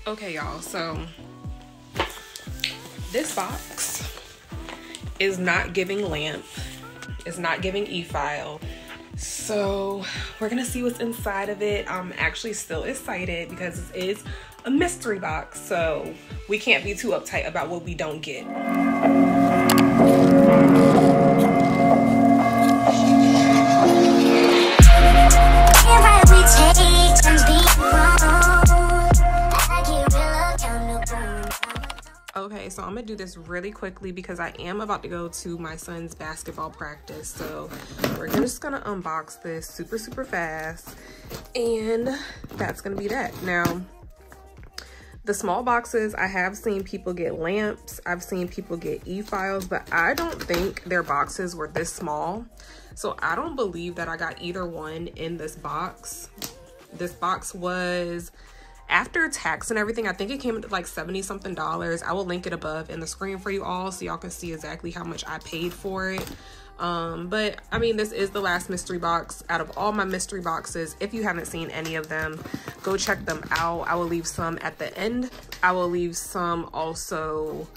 Okay, y'all, so this box is not giving lamp, it's not giving e-file, so we're gonna see what's inside of it. I'm actually still excited because it is a mystery box, so we can't be too uptight about what we don't get. Okay, so I'm gonna do this really quickly because I am about to go to my son's basketball practice. So we're just gonna unbox this super fast, and that's gonna be that. Now, the small boxes, I have seen people get lamps, I've seen people get e-files, but I don't think their boxes were this small. So I don't believe that I got either one in this box. This box was, after tax and everything, I think it came at like $70-something. I will link it above in the screen for you all so y'all can see exactly how much I paid for it. But I mean, this is the last mystery box out of all my mystery boxes. If you haven't seen any of them, go check them out. I will leave some at the end. I will leave some also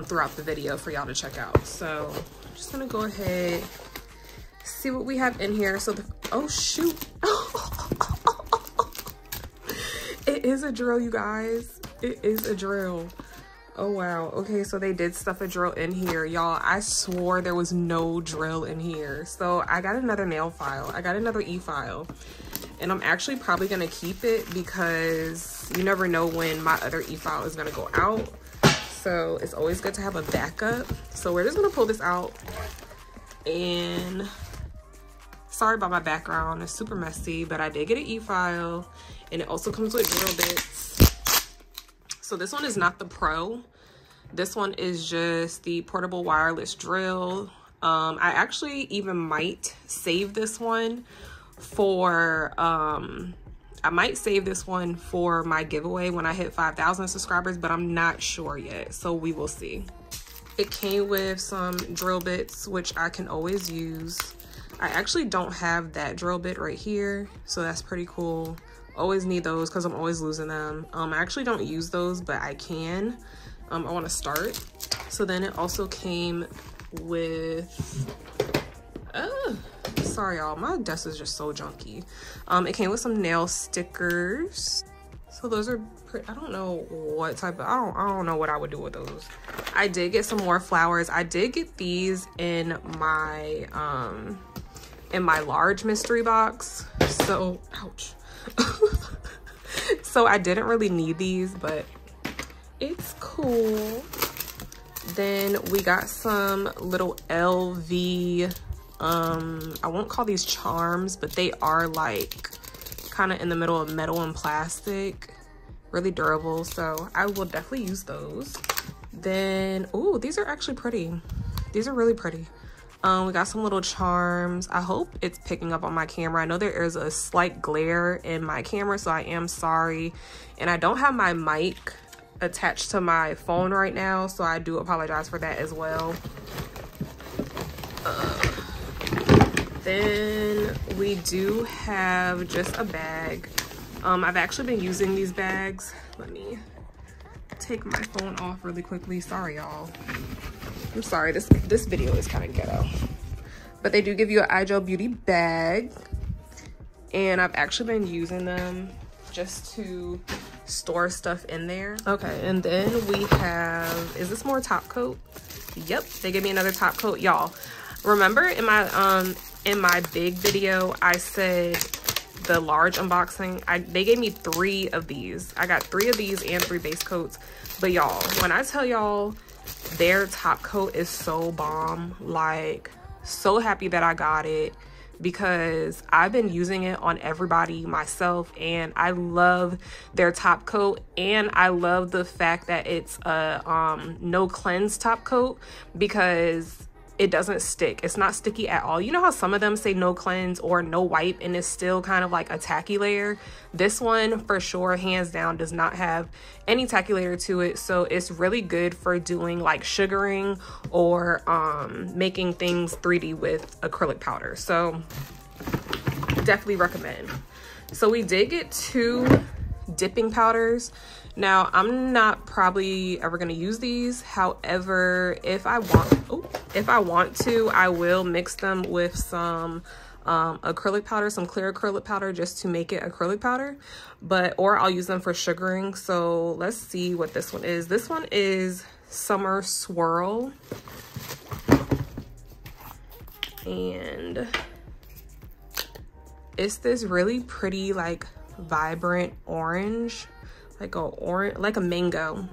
throughout the video for y'all to check out. So I'm just gonna go ahead, see what we have in here. So oh shoot. It is a drill, you guys. It is a drill. Oh wow. Okay, so they did stuff a drill in here, y'all. I swore there was no drill in here. So I got another nail file, I got another e-file, and I'm actually probably gonna keep it because you never know when my other e-file is gonna go out, so it's always good to have a backup. So we're just gonna pull this out, and sorry about my background, it's super messy, but I did get an e-file, and it also comes with drill bits. So this one is not the Pro. This one is just the portable wireless drill. I actually even might save this one for, I might save this one for my giveaway when I hit 5,000 subscribers, but I'm not sure yet, so we will see. It came with some drill bits, which I can always use. I actually don't have that drill bit right here, so that's pretty cool. Always need those because I'm always losing them. I actually don't use those, but I can. I want to start. So then it also came with, sorry y'all, my desk is just so junky. It came with some nail stickers. So those are pretty, I don't know what type of, I don't know what I would do with those. I did get some more flowers. I did get these in my large mystery box. So, ouch. So I didn't really need these, but it's cool. Then we got some little LV, I won't call these charms, but they are like kind of in the middle of metal and plastic, really durable, so I will definitely use those. Then, oh, these are actually pretty. These are really pretty. We got some little charms. I hope it's picking up on my camera. I know there is a slight glare in my camera, so I am sorry. And I don't have my mic attached to my phone right now, so I do apologize for that as well. Then we do have just a bag. I've actually been using these bags. Let me take my phone off really quickly. Sorry, y'all. I'm sorry, this video is kind of ghetto. But they do give you an IGEL beauty bag. And I've actually been using them just to store stuff in there. Okay, and then we have, is this more top coat? Yep, they gave me another top coat. Y'all, remember in my big video, I said the large unboxing, they gave me 3 of these. I got 3 of these and 3 base coats. But y'all, when I tell y'all, their top coat is so bomb, like so happy that I got it because I've been using it on everybody myself, and I love their top coat, and I love the fact that it's a no cleanse top coat because it doesn't stick. It's not sticky at all. You know how some of them say no cleanse or no wipe and it's still kind of like a tacky layer? This one for sure, hands down, does not have any tacky layer to it. So it's really good for doing like sugaring or making things 3D with acrylic powder. So definitely recommend. So we did get 2 dipping powders. Now, I'm not probably ever going to use these. However, if I want to, I will mix them with some acrylic powder, some clear acrylic powder, just to make it acrylic powder. Or I'll use them for sugaring. So let's see what this one is. This one is Summer Swirl. And it's this really pretty, like, vibrant orange, like a mango.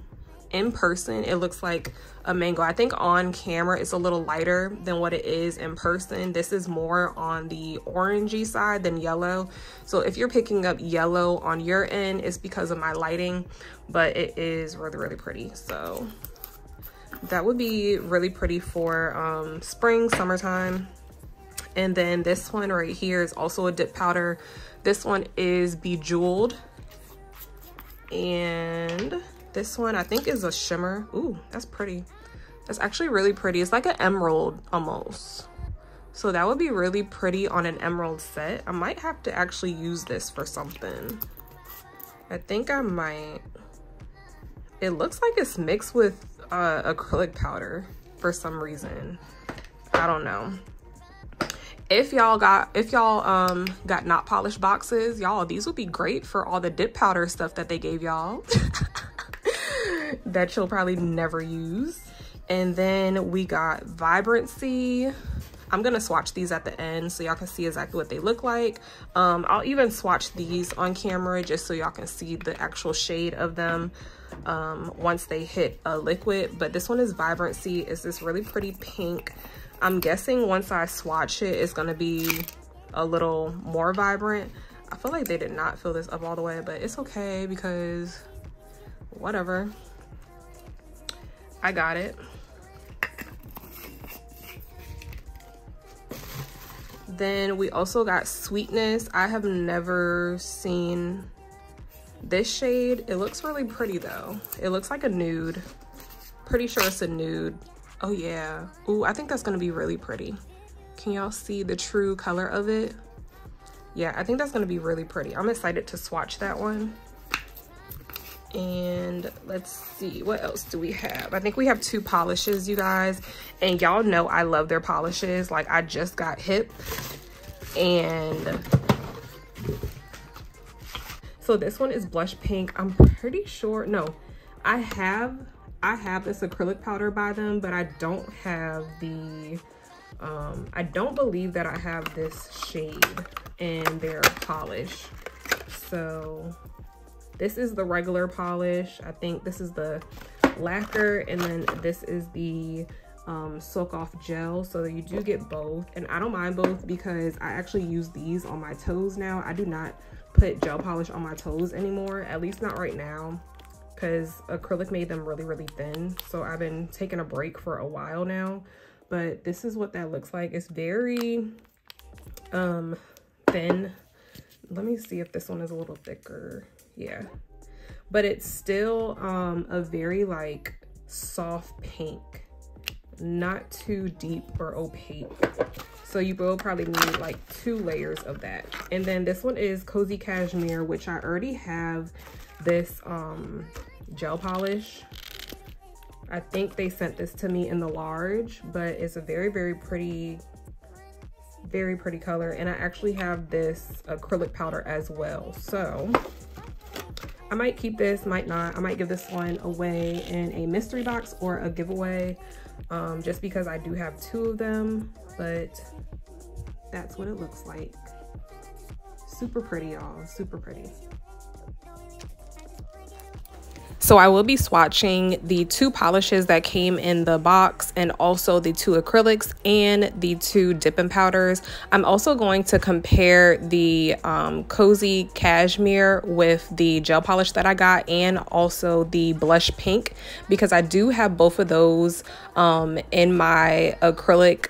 In person, it looks like a mango. I think on camera it's a little lighter than what it is in person. This is more on the orangey side than yellow. So if you're picking up yellow on your end, it's because of my lighting, but it is really, really pretty. So that would be really pretty for spring, summertime. And then this one right here is also a dip powder. This one is Bejeweled. And this one I think is a shimmer. Ooh, that's pretty. That's actually really pretty. It's like an emerald almost. So that would be really pretty on an emerald set. I might have to actually use this for something. I think I might. It looks like it's mixed with acrylic powder for some reason. I don't know. If y'all got not polished boxes, y'all, these would be great for all the dip powder stuff that they gave y'all that you'll probably never use. And then we got Vibrancy. I'm gonna swatch these at the end so y'all can see exactly what they look like. I'll even swatch these on camera just so y'all can see the actual shade of them once they hit a liquid. But this one is Vibrancy. It's this really pretty pink. I'm guessing once I swatch it, it's gonna be a little more vibrant. I feel like they did not fill this up all the way, but it's okay because whatever. I got it. Then we also got Sweetness. I have never seen this shade. It looks really pretty though. It looks like a nude. Pretty sure it's a nude. Oh yeah. Ooh, I think that's gonna be really pretty. Can y'all see the true color of it? Yeah, I think that's gonna be really pretty. I'm excited to swatch that one. And let's see, what else do we have? I think we have 2 polishes, you guys. And y'all know I love their polishes. Like, I just got hip. And so this one is Blush Pink. I'm pretty sure, no, I have this acrylic powder by them, but I don't have the, I don't believe that I have this shade in their polish. So this is the regular polish. I think this is the lacquer, and then this is the soak off gel. So you do get both, and I don't mind both because I actually use these on my toes now. I do not put gel polish on my toes anymore, at least not right now, because acrylic made them really, really thin. So I've been taking a break for a while now, but this is what that looks like. It's very thin. Let me see if this one is a little thicker. Yeah, but it's still a very like soft pink, not too deep or opaque. So you will probably need like 2 layers of that. And then this one is Cozy Cashmere, which I already have this gel polish. I think they sent this to me in the large, but it's a very, very pretty color. And I actually have this acrylic powder as well. So I might keep this, might not. I might give this one away in a mystery box or a giveaway, just because I do have 2 of them. But that's what it looks like. Super pretty, y'all, super pretty. So I will be swatching the 2 polishes that came in the box, and also the 2 acrylics and the 2 dipping powders. I'm also going to compare the Cozy Cashmere with the gel polish that I got, and also the Blush Pink, because I do have both of those in my acrylic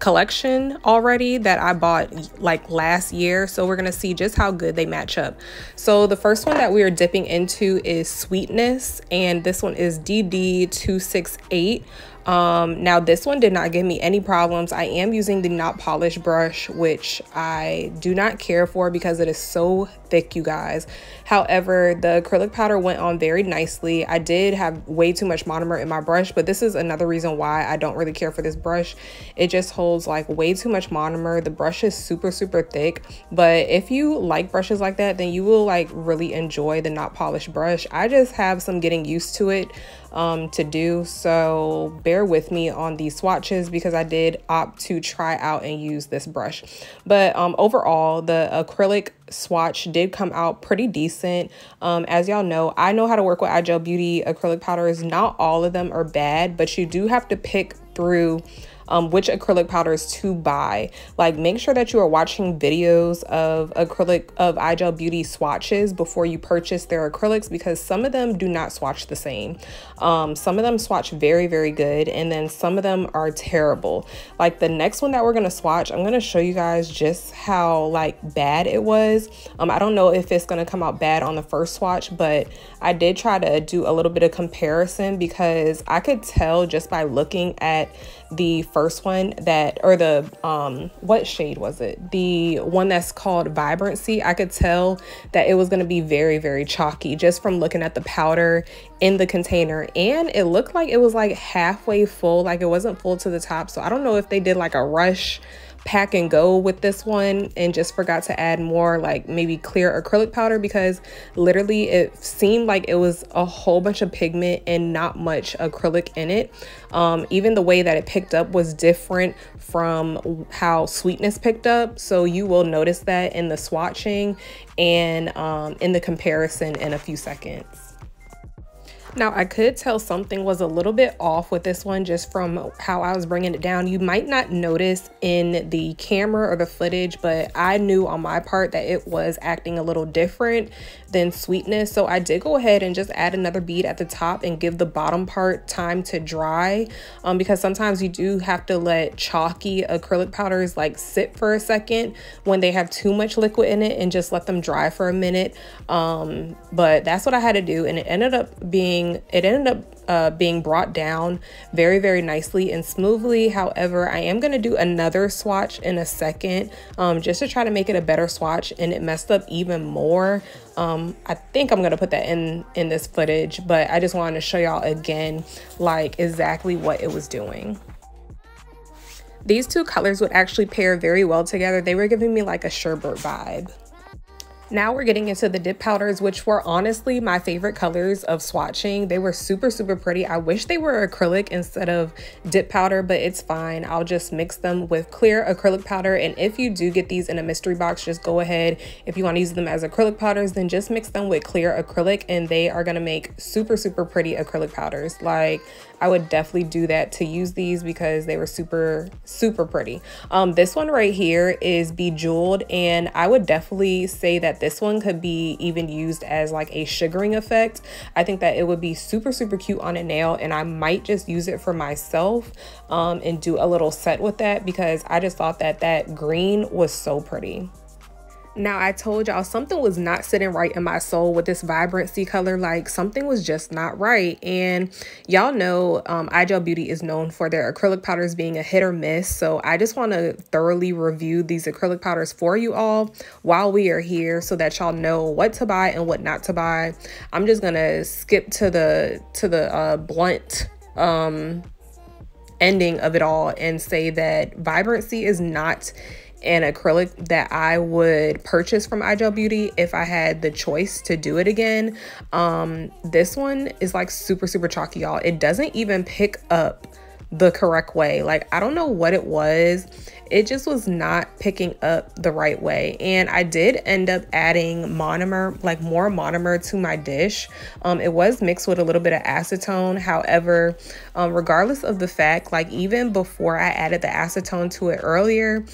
collection already that I bought like last year. So we're gonna see just how good they match up. So the first one that we are dipping into is Sweetness, and this one is DD268. Now this one did not give me any problems. I am using the not polished brush, which I do not care for because it is so thick, you guys. However, the acrylic powder went on very nicely. I did have way too much monomer in my brush, but this is another reason why I don't really care for this brush. It just holds like way too much monomer. The brush is super thick, but if you like brushes like that, then you will like really enjoy the not polished brush. I just have some getting used to it to do, so bear with me on these swatches because I did opt to try out and use this brush. But overall, the acrylic swatch did come out pretty decent. As y'all know, I know how to work with IGEL Beauty acrylic powders. Not all of them are bad, but you do have to pick through which acrylic powders to buy. Like, make sure that you are watching videos of IGEL Beauty swatches before you purchase their acrylics, because some of them do not swatch the same. Some of them swatch very good, and then some of them are terrible. Like the next one that we're gonna swatch, I'm gonna show you guys just how like bad it was. I don't know if it's gonna come out bad on the first swatch, but I did try to do a little bit of comparison because I could tell just by looking at the first one that, or the what shade was it, the one that's called Vibrancy, I could tell that it was going to be very chalky just from looking at the powder in the container, and it looked like it was like halfway full, like it wasn't full to the top. So I don't know if they did like a rush pack and go with this one and just forgot to add more like maybe clear acrylic powder, because literally it seemed like it was a whole bunch of pigment and not much acrylic in it. Even the way that it picked up was different from how Sweetness picked up, so you will notice that in the swatching and in the comparison in a few seconds. Now, I could tell something was a little bit off with this one just from how I was bringing it down. You might not notice in the camera or the footage, but I knew on my part that it was acting a little different than Sweetness. So I did go ahead and just add another bead at the top and give the bottom part time to dry, because sometimes you do have to let chalky acrylic powders like sit for a second when they have too much liquid in it and just let them dry for a minute. But that's what I had to do, and it ended up being brought down very nicely and smoothly. However, I am going to do another swatch in a second just to try to make it a better swatch, and it messed up even more. I think I'm going to put that in this footage, but I just wanted to show y'all again like exactly what it was doing. These two colors would actually pair very well together. They were giving me like a sherbet vibe. Now we're getting into the dip powders, which were honestly my favorite colors of swatching. They were super pretty. I wish they were acrylic instead of dip powder, but it's fine. I'll just mix them with clear acrylic powder. And if you do get these in a mystery box, just go ahead. If you want to use them as acrylic powders, then just mix them with clear acrylic, and they are going to make super pretty acrylic powders. Like, I would definitely do that to use these because they were super pretty. This one right here is Bejeweled, and I would definitely say that this one could be even used as like a sugaring effect. I think that it would be super cute on a nail, and I might just use it for myself and do a little set with that because I just thought that that green was so pretty. Now, I told y'all something was not sitting right in my soul with this Vibrancy color. Like, something was just not right. And y'all know IGEL Beauty is known for their acrylic powders being a hit or miss. So I just want to thoroughly review these acrylic powders for you all while we are here so that y'all know what to buy and what not to buy. I'm just going to skip to the blunt ending of it all and say that Vibrancy is not an acrylic that I would purchase from IGEL Beauty if I had the choice to do it again. This one is like super chalky, y'all. It doesn't even pick up the correct way. Like, I don't know what it was. It just was not picking up the right way. And I did end up adding monomer, like more monomer to my dish. It was mixed with a little bit of acetone. However, regardless of the fact, like even before I added the acetone to it earlier,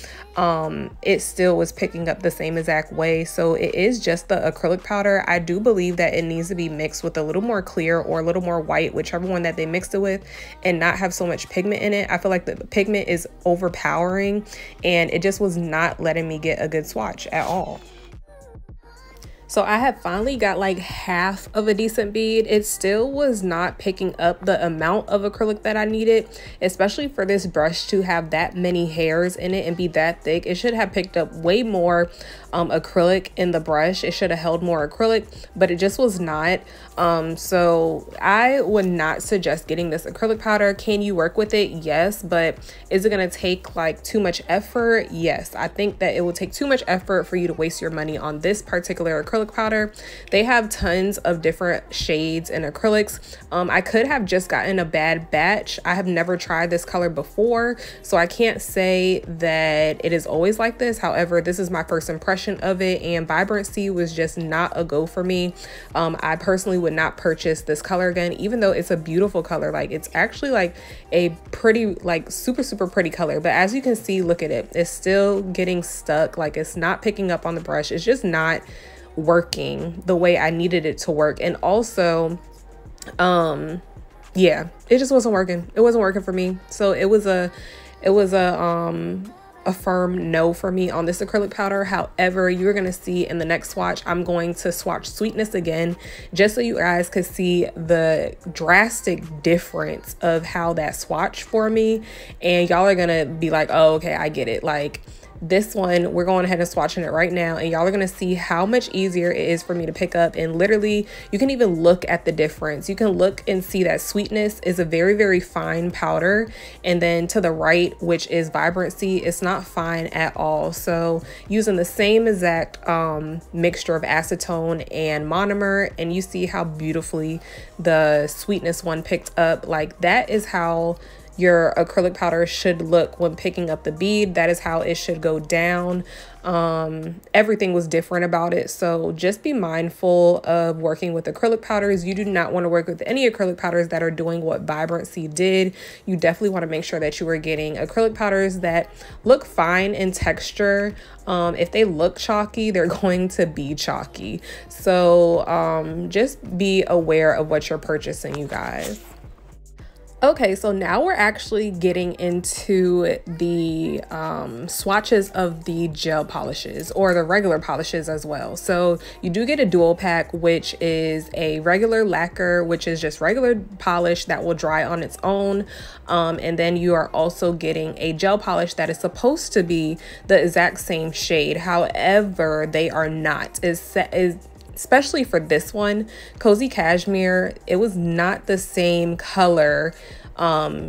it still was picking up the same exact way. So it is just the acrylic powder. I do believe that it needs to be mixed with a little more clear or a little more white, whichever one that they mixed it with, and not have so much pigment in it. I feel like the pigment is overpowering and it just was not letting me get a good swatch at all. So I had finally got like half of a decent bead. It still was not picking up the amount of acrylic that I needed, especially for this brush to have that many hairs in it and be that thick. It should have picked up way more acrylic in the brush. It should have held more acrylic, but it just was not. So I would not suggest getting this acrylic powder. Can you work with it? Yes, but is it going to take like too much effort? Yes, I think that it will take too much effort for you to waste your money on this particular acrylic powder. They have tons of different shades and acrylics. I could have just gotten a bad batch. I have never tried this color before, so I can't say that it is always like this. However, this is my first impression of it, and vibrancy was just not a go for me. I personally would not purchase this color again, even though it's a beautiful color. Like, it's actually like a pretty, like super pretty color, but as you can see, look at it, it's still getting stuck. Like, it's not picking up on the brush. It's just not working the way I needed it to work. And also yeah, it just wasn't working. It wasn't working for me. So it was a firm no for me on this acrylic powder. However, you're gonna see in the next swatch, I'm going to swatch Sweetness again, just so you guys could see the drastic difference of how that swatch for me, and y'all are gonna be like, oh, okay, I get it. Like, this one, we're going ahead and swatching it right now, and y'all are going to see how much easier it is for me to pick up. And literally, you can even look at the difference. You can look and see that Sweetness is a very fine powder, and then to the right, which is Vibrancy, it's not fine at all. So using the same exact mixture of acetone and monomer, and you see how beautifully the Sweetness one picked up. Like, that is how your acrylic powder should look when picking up the bead. That is how it should go down. Everything was different about it, so just be mindful of working with acrylic powders. You do not want to work with any acrylic powders that are doing what Vibrancy did. You definitely want to make sure that you are getting acrylic powders that look fine in texture. If they look chalky, they're going to be chalky. So just be aware of what you're purchasing, you guys. Okay, so now we're actually getting into the swatches of the gel polishes, or the regular polishes as well. So you do get a dual pack, which is a regular lacquer, which is just regular polish that will dry on its own. And then you are also getting a gel polish that is supposed to be the exact same shade. However, they are not. Especially for this one, Cozy Cashmere, it was not the same color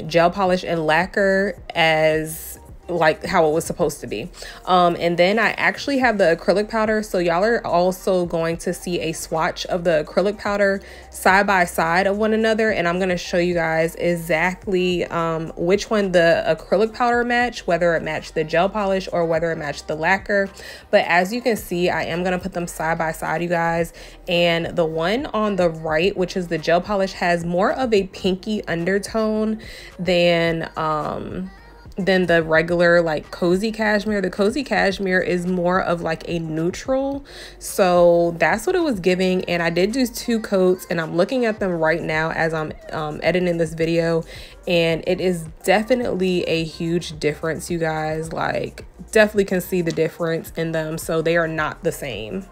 gel polish and lacquer as like how it was supposed to be. And then I actually have the acrylic powder, so y'all are also going to see a swatch of the acrylic powder side by side of one another, and I'm going to show you guys exactly which one the acrylic powder matched, whether it matched the gel polish or whether it matched the lacquer. But as you can see, I am going to put them side by side, you guys, and the one on the right, which is the gel polish, has more of a pinky undertone than the regular like Cozy Cashmere. The Cozy Cashmere is more of like a neutral, so that's what it was giving. And I did do 2 coats, and I'm looking at them right now as I'm editing this video, and it is definitely a huge difference, you guys. Like, definitely can see the difference in them, so they are not the same.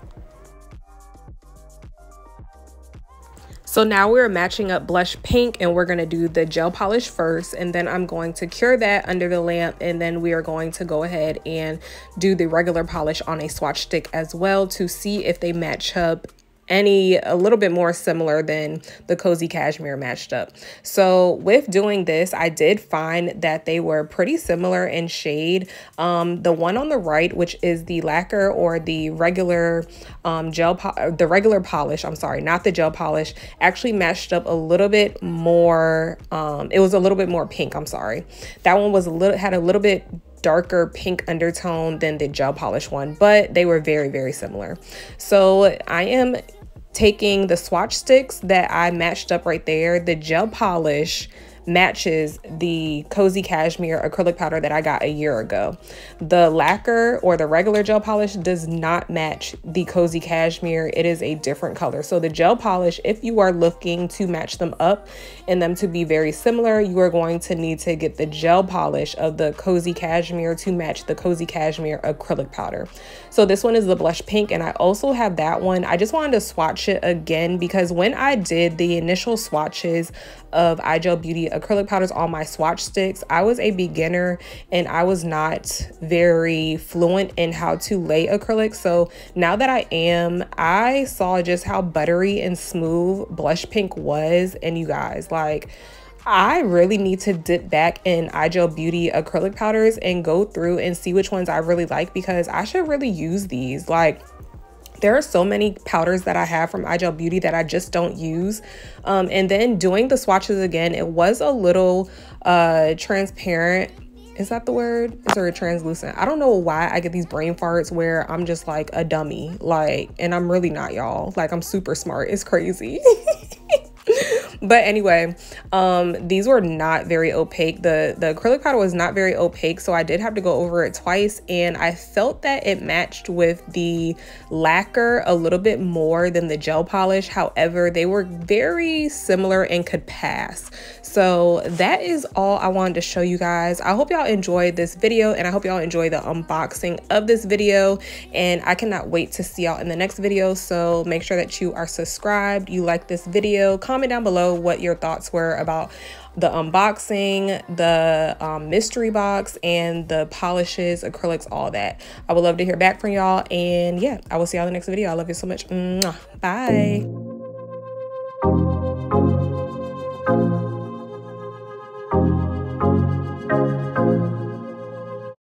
So now we're matching up blush pink, and we're going to do the gel polish first, and then I'm going to cure that under the lamp, and then we are going to go ahead and do the regular polish on a swatch stick as well to see if they match up a little bit more similar than the Cozy Cashmere matched up. So with doing this, I did find that they were pretty similar in shade. The one on the right, which is the lacquer or the regular regular polish, I'm sorry, not the gel polish, actually matched up a little bit more. It was a little bit more pink, I'm sorry. That one was had a little bit darker pink undertone than the gel polish one, but they were very similar. So I am taking the swatch sticks that I matched up right there. The gel polish matches the Cozy Cashmere acrylic powder that I got a year ago. The lacquer or the regular gel polish does not match the Cozy Cashmere. It is a different color. So the gel polish, if you are looking to match them up and them to be very similar, you are going to need to get the gel polish of the Cozy Cashmere to match the Cozy Cashmere acrylic powder. So this one is the blush pink, and I also have that one. I just wanted to swatch it again because when I did the initial swatches of IGEL Beauty acrylic powders on my swatch sticks, I was a beginner and I was not very fluent in how to lay acrylic. So now that I am, I saw just how buttery and smooth blush pink was. And you guys, like, I really need to dip back in IGEL Beauty acrylic powders and go through and see which ones I really like, because I should really use these. Like, there are so many powders that I have from IGEL Beauty that I just don't use. And then doing the swatches again, it was a little transparent. Is that the word? Is there a translucent? I don't know why I get these brain farts where I'm just like a dummy, like, and I'm really not, y'all. Like, I'm super smart. It's crazy. But anyway, these were not very opaque. The acrylic powder was not very opaque, so I did have to go over it twice, and I felt that it matched with the lacquer a little bit more than the gel polish. However, they were very similar and could pass. So that is all I wanted to show you guys. I hope y'all enjoyed this video, and I hope y'all enjoy the unboxing of this video, and I cannot wait to see y'all in the next video. So make sure that you are subscribed, you like this video, comment down below what your thoughts were about the unboxing, the mystery box, and the polishes, acrylics, all that. I would love to hear back from y'all, and yeah, I will see y'all in the next video. I love you so much. Mwah. Bye.